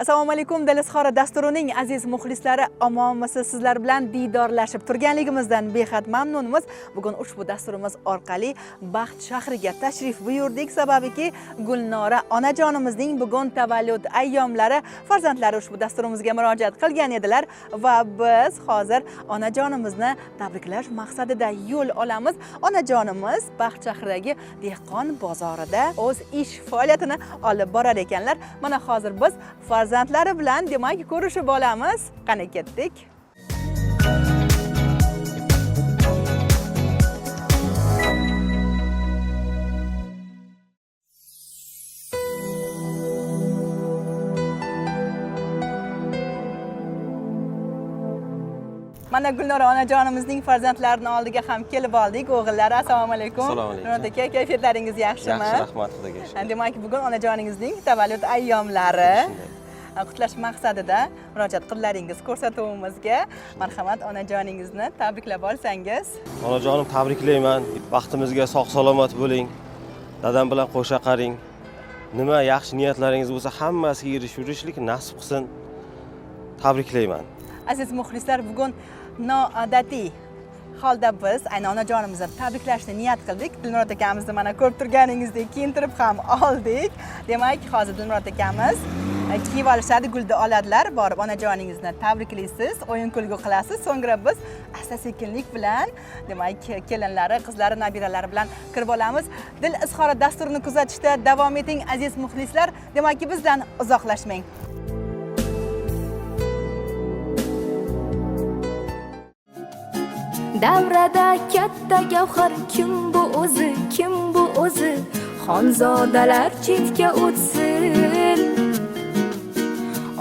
Assalomu alaykum Dilizxora dasturining aziz muxlislari, omonmisiz? Sizlar bilan diydorlashib turganligimizdan behad mamnunmiz. Bugun ushbu dasturimiz orqali Baxt shahriga tashrif buyurdik, sababiki Gulnora onajonimizning bugun tavallud ayyomlari. Farzandlari ushbu dasturimizga murojaat qilgan edilar va biz hozir onajonimizni tabriklash maqsadida yo'l olamiz. Onajonimiz Baxt shahridagi dehqon bozorida o'z ish faoliyatini olib borar ekanlar. Mana hozir biz farzandlari bilan demak ko'rishib olamiz. Qani ketdik. Mana Gulnora onajonimizning farzandlarini oldiga ham kelib oldik. O'g'illari, assalomu alaykum. Assalomu alaykum. Nurot aka, kayfiyatlaringiz yaxshimi? Yaxshi, rahmat xudoga. Demak, bugun onajoningizning tavallud ayyomlari. Qutlash maqsadida murojaat qildilaringiz ko'rsatuvimizga. Marhamat, onajoningizni tabriklab olsangiz. Onajonim, tabriklayman. Baxtimizga sog'-salomat bo'ling. Dadam bilan qo'sha qaring. Nima yaxshi niyatlaringiz bo'lsa, hammasiga erishishlik nasib qilsin. Tabriklayman. Aziz muxlislar, bugun noodatiy holda biz aynan onajonimizni tabriklashni niyat qildik. Dilmurod akamizni mana ko'rib turganingizdek kiyintirib ham oldik. Demak, hozir Dilmurod akamiz kiyib olishadi, gulni oladilar. Borib onajoningizni tabriklaysiz, o'yin kulgu qilasiz. So'ngra biz asta-sekinlik bilan, demak, kelinlari, qizlari, nabiralari bilan kirib olamiz. Dil izhori dasturini kuzatishda davom eting aziz muxlislar. Demakki, bizdan uzoqlashmang. Davrada katta gavhar kim bu o'zi, kim bu o'zi? Xonzodalar chetga o'tsin.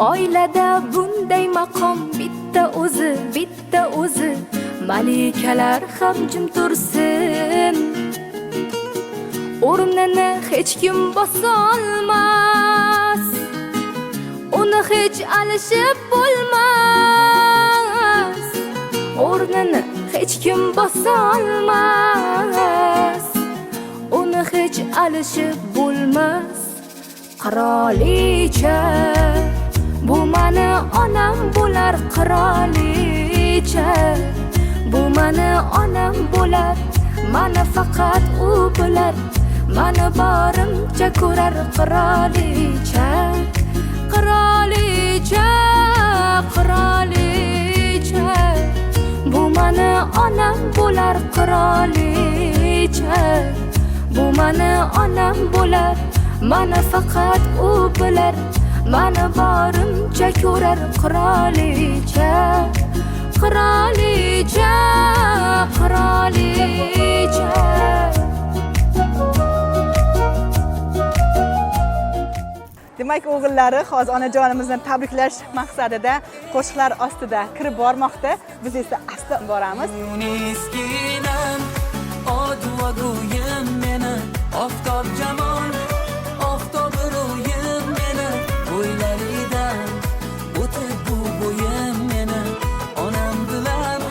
Oilada bunday maqom bitta o'zi, bitta o'zi. Malikalar ham jim tursin. O'rnini hech kim bosolmas. Uni hech alishib bo'lmas. O'rnini hech kim bosolmas. Uni hech alishib bo'lmas. Qirolicha, bu mani onam bo'lar. Qirolicha, bu mani onam bo'lar. Mani faqat u bilar. Mani borimcha ko'rar. Qirolicha, qirolicha, qirolicha, bu mani onam bo'lar. Qirolicha, bu mani onam bo'lar. Mani faqat u bilar. Mani borimcha ko'rar. Qirolicha, qirolicha, qirolicha. Demak, o'g'illari hozir onajonimizni tabriklash maqsadida qo'shiqlar ostida kirib bormoqda. Biz esa asta boramiz. Yuniskinam, odvaguyim meni, oftob jamol, oftob ro'yim meni, bo'ylaridan o'tib bu bo'yim meni, onam bilan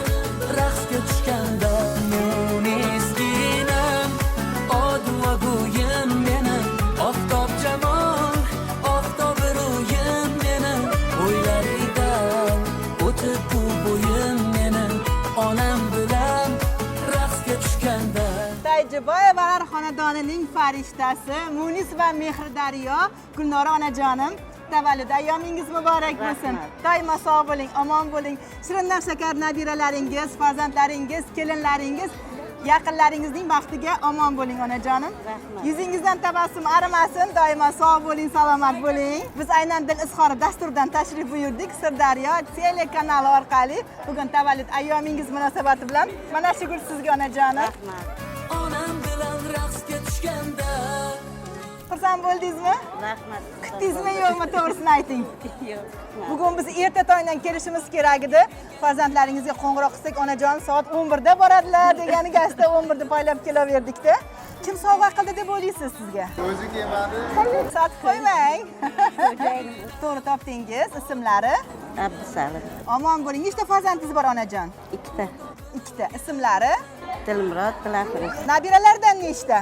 raqsga tushganda. Yuniskinam, odvaguyim meni, oftob jamol, oftob ro'yim meni, bo'ylaridan o'tib bu bo'yim meni, onam bilan raqsga tushganda. Tayjiboyevalar xonadonining farishtasi Munis va Mehrdaryo Gulnora onajonim, tavallud ayyomingiz muborak bo'lsin. Doimo sog' bo'ling, omon bo'ling. Shirindan shakar nabiralaringiz, farzandlaringiz, kelinlaringiz, yaqinlaringizning baxtiga omon bo'ling onajonim. Yuzingizdan tabassum arimasin, doimo sog' bo'ling, salomat bo'ling. Biz aynan Dil izhori dasturidan tashrif buyurdik Sirdaryo telekanali orqali. Bugun tavallud ayyomingiz munosabati bilan mana shu gul sizga onajonim. Onam bilan raqsga tushganda. Xursand bo'ldingizmi? Rahmat. Kutdingizmi yo'qmi, to'g'risini ayting. Yo'q. Bugun biz erta tongdan kelishimiz kerak edi. Farzandlaringizga qo'ng'iroq qilsak, onajon soat 11 da boradilar degani gazda 11 da poylab kelaverdik-da. Kim sovg'a qildi deb o'ylaysiz sizga? O'zi kelmadi. Sotib qo'ymang. To'g'ri topdingiz. Ismlari? Abdusalim. Omon bo'ling. Nechta farzandingiz bor onajon? Ikkita. Ikkita. Ismlari? Dilmurod Bilafiruz. Nabiralardan nechta?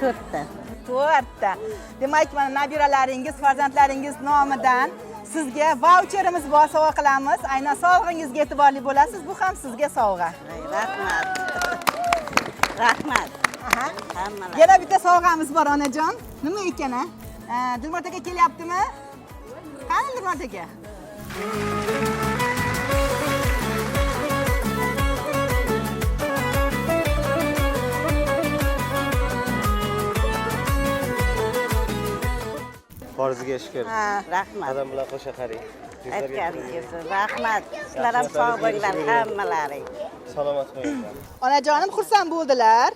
4ta. 4ta. Demak, mana nabiralaringiz, farzandlaringiz nomidan sizga voucherimiz bor, sovg'a qilamiz. Aynan sog'lig'ingizga e'tiborli bo'lasiz. Bu ham sizga sovg'a. Rahmat. Rahmat. Aha. Hammalar. Yana bitta sovg'amiz bor onajon. Nima ekan a? Dilmurod aka kelyaptimi? Qani Dilmurod aka? Forzga shukur. Ha, rahmat. Dadam bilan qo'sha qaring. Aytganingiz rahmat. Sizlar ham sog' bo'linglar hammalaring. Salomat bo'linglar. Onajonim xursand bo'ldilar.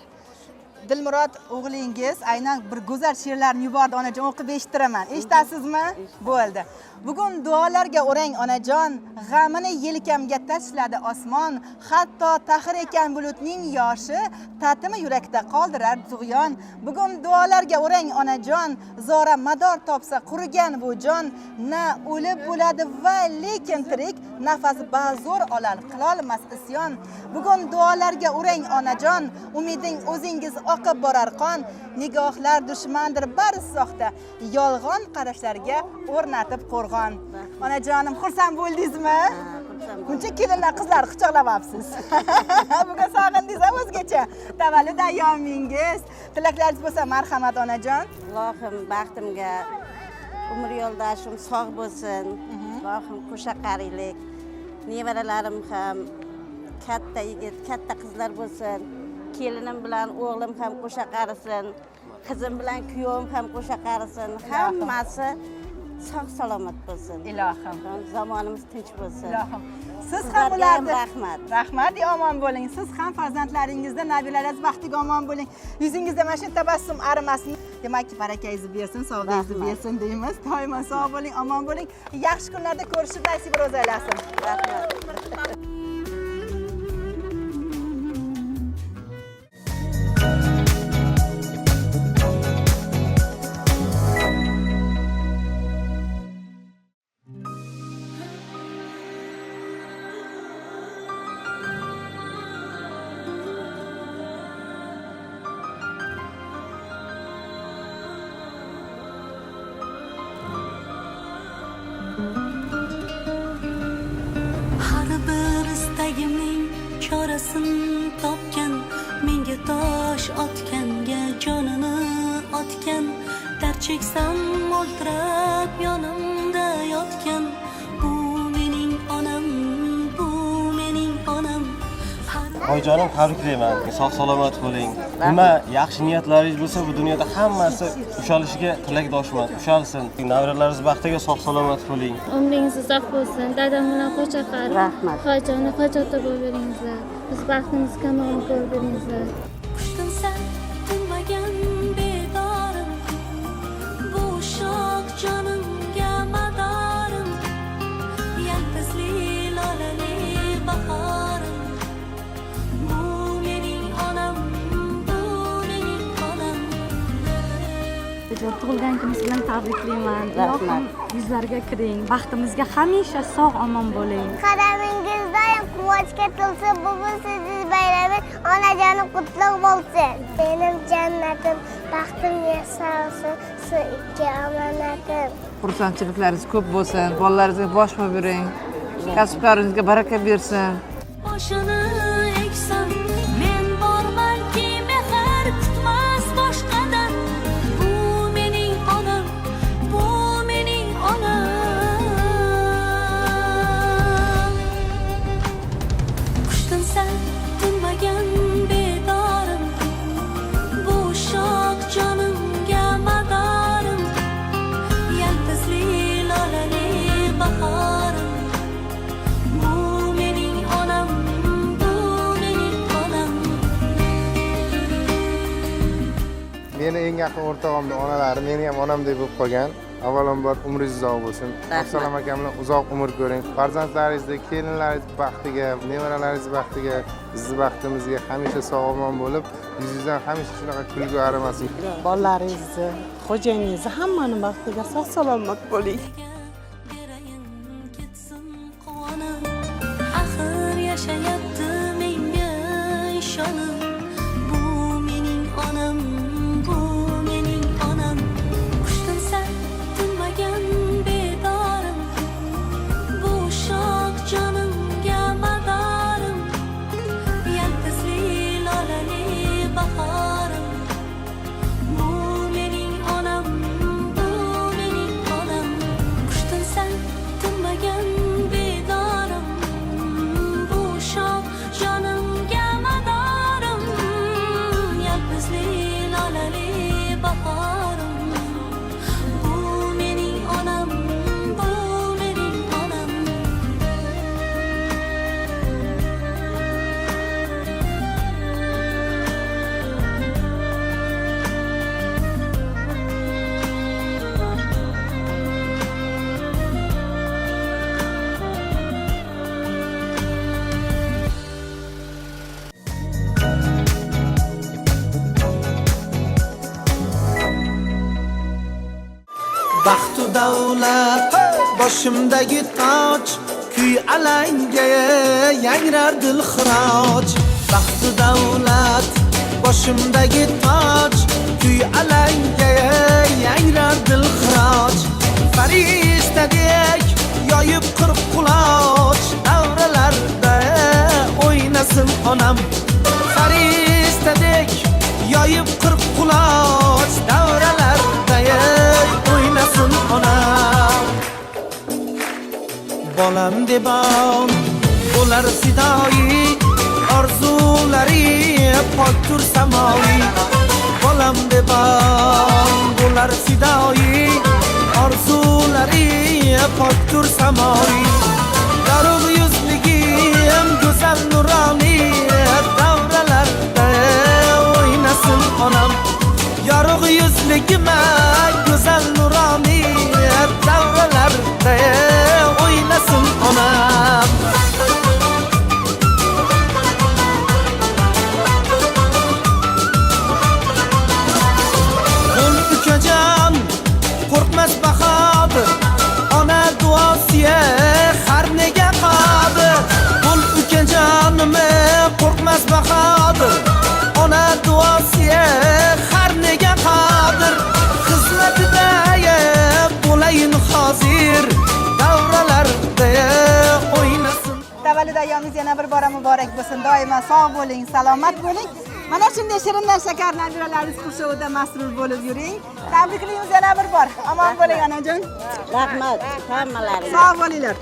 Dilmurod o'g'lingiz aynan bir go'zal she'rlarni yubordi onajon, o'qib eshittiraman. Eshitasizmi? Bo'ldi. Bugun duolarga o'rang onajon, g'amini yelkamga tashladi osmon, hatto tahir ekan bulutning yoshi, tatimi yurakda qoldirar tug'yon. Bugun duolarga o'rang onajon, zora mador topsa qurigan bu jon, na o'lib bo'ladi va lekin tirik, nafas ba'zo'r olar qilolmas isyon. Bugun duolarga o'rang onajon, umiding o'zingiz oqib borar qon, nigohlar dushmandir bari soxta, yolg'on qarashlarga o'rnatib qo'rg'on. Onajonim, xursand bo'ldingizmi? Buncha kelinlar, qizlar quchoqlayapsiz. Bugun sog'indingiz o'zgacha. Tavallud ayyomingiz. Tilaklaringiz bo'lsa marhamat onajon. Ilohim baxtimga umr yo'ldoshim sog' bo'lsin. Ilohim qo'sha qariylik. Nevaralarim ham katta yigit, katta qizlar bo'lsin. Kelinim bilan o'g'lim ham qo'sha qarisin. Qizim bilan kuyovim ham qo'sha qarisin. Hammasi sog' salomat bo'lsin. Ilohim. Zamonimiz tinch bo'lsin. Ilohim. Siz ham Sizlarga ham ularni rahmat. Rahmat, omon bo'ling. Siz ham farzandlaringizda, nabiralaringiz baxtiga omon bo'ling. Yuzingizda mana shu tabassum arimasin. Demakki, barakangizni bersin, sog'ligingizni bersin deymiz. Doimo sog' bo'ling, omon bo'ling. Yaxshi kunlarda ko'rishib nasib ro'za aylasin. Rahmat. Har bir istagimning chorasini topgan, menga tosh otganga jonini otgan, dard cheksam o'ltirib yonimda yotgan, bu mening onam, bu mening onam. Oyijonim, tabriklayman. Sog' salomat bo'ling. Nima yaxshi niyatlaringiz bo'lsa, bu dunyoda hammasi ushalishiga tilakdoshman. Ushalsin. Navralaringiz baxtiga sog' salomat bo'ling. Umringiz uzoq bo'lsin. Dadam bilan qo'sha qaring. Rahmat. Hojiona hojatda bo'laveringizlar. Biz baxtimizni kamol ko'rdiringizlar. Qushdim sen tinmagan bedorim, bu shoh jonimga madorim, yalpizli lolali bahorim, bu mening onam, bu mening onam. Tug'ilgan kuningiz bilan tabriklayman. Rahmat. Yuzlarga kiring. Baxtimizga hamisha sog' omon bo'ling. Qadamingizda ham quvonchga to'lsin. Bugun sizingiz bayramingiz onajonim qutlug' bo'lsin. Mening jannatim, baxtim yashasin, siz ikki omonatim. Xursandchiliklaringiz ko'p bo'lsin. Bolalaringizga bosh qo'yib yuring. Kasblaringizga baraka bersin. Boshini eksam, men bormanki mehr kutmas boshqadan. Bu mening onam, bu mening onam. Qushdim sen tinmagan bedorim, bu shoh jonimga madorim, yalpizli lolali bahorim, bu mening onam, bu mening onam. Meni eng yaqin o'rtog'imning onalari meni ham onamdek bo'lib qolgan. Avvalambor umringiz uzoq bo'lsin. Assalom akam bilan uzoq umr ko'ring. Farzandlaringizni, kelinlaringiz baxtiga, nevaralaringiz baxtiga, bizni baxtimizga hamisha sog' omon bo'lib, yuzingizdan hamisha shunaqa kulgu arimasin. Bolalaringizni, xo'jayingizni hammani baxtiga sog' salomat bo'ling. Berayin ketsin quvonib, axir yashayapti menga ishonib, bu mening onam, bu mening onam. Qushdim sen tinmagan bedorim, bahorim. Bu mening onam, bu mening onam. Baxtu davlat boshimdagi toj, kuy alanga yangrar dilxiroj. Baxtu davlat boshimdagi toj, kuy alanga yangrar dilxiroj. Farishtadek yoyib qirq quloch, davralarda o'ynasin onam. Farishtadek yoyib qirq quloch, davralarda o'ynasin onam. Bolam debon bo'lar fidoyi, orzulari poktur samoyi. Bolam debon bo'lar fidoyi, orzulari poktur samoyi. Yorug' yuzligim go'zal nuroniy, davralarda o'ynasin onam. Yorug' yuzligim go'zal nuroniy, davralarda o'ynasin onam. Qo'l ukajon qo'rqmas bahodir, ona duosiya har nega qodir. Qo'l ukajonim qo'rqmas bahodir, ona duosiya har nega qodir. Xizmatida bo'layin hozir, davralarda o'ynasin. Tavallud ayyomingiz yana bir bora muborak bo'lsin. Doimo sog' bo'ling, salomat bo'ling. Mana shunday shirinlar shakar nabiralaringiz qurshovida masrur bo'lib yuring. Tabriklaymiz yana bir bor. Omon bo'ling onajon. Rahmat hammalaringizga. Sog' bo'linglar.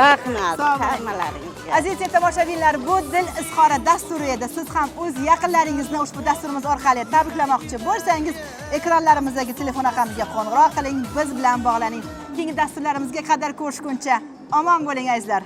Rahmat Sog' bo'ling. hammalaringizga. Aziz tomoshabinlar, bu dil izhori dasturi edi. Siz ham o'z yaqinlaringizni ushbu dasturimiz orqali tabriklamoqchi bo'lsangiz, ekranlarimizdagi telefon raqamimizga qo'ng'iroq qiling, biz bilan bog'laning. Keyingi dasturlarimizga qadar ko'rishguncha omon bo'ling azizlar.